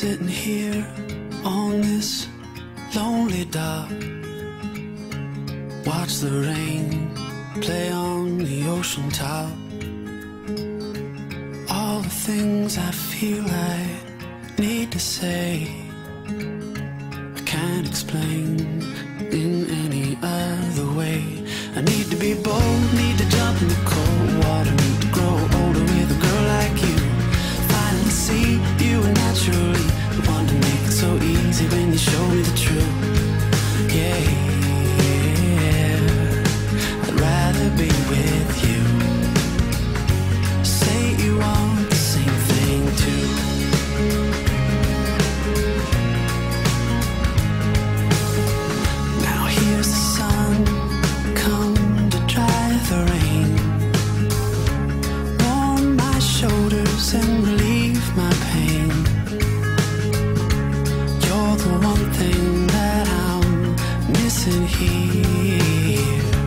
Sitting here on this lonely dock, watch the rain play on the ocean top. All the things I feel I need to say, I can't explain in any other way. I need to be bold, need to jump in the cold water, need to grow older with a girl like you. Finally see you were naturally the one to make it so easy when you show me the truth. Yeah, I'd rather be with you. Say you want the same thing too. Now here's the sun come to dry the rain, warm my shoulders and relieve my pain. You're the one thing that I'm missing here.